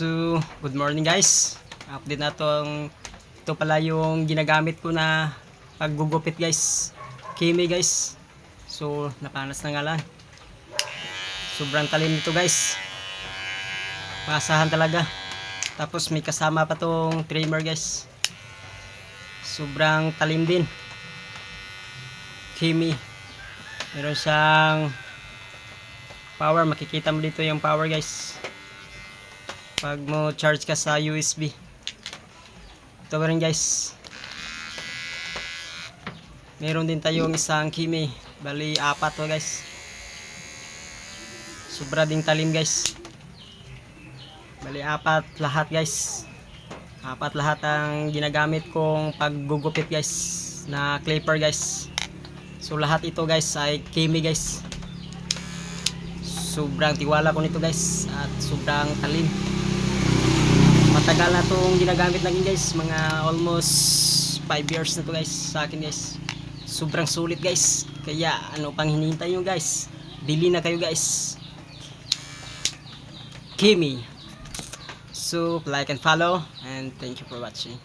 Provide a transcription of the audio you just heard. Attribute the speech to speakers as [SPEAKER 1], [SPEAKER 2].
[SPEAKER 1] So, good morning guys. Update na tong ito pala yung ginagamit ko na paggugupit guys. Kimi guys. So, napanas na nga lang. Sobrang talim nito guys. Maasahan talaga. Tapos may kasama pa tong trimmer guys. Sobrang talim din. Kimi. Meron siyang power. Makikita mo dito yung power guys. Pag mo charge ka sa USB. Ito rin guys. Meron din tayong isang Kimi. Bali 4 to guys. Sobra ding talim guys. Bali 4 lahat guys. 4 lahat ang ginagamit kong paggugupit guys. Na clipper guys. So lahat ito guys ay Kimi guys. Sobrang tiwala ko nito guys. At sobrang talim. Matagal na itong ginagamit natin guys. Mga almost 5 years na to guys sa akin guys. Sobrang sulit guys. Kaya ano pang hinihintay nyo guys. Bili na kayo guys. Kimi. So like and follow. And thank you for watching.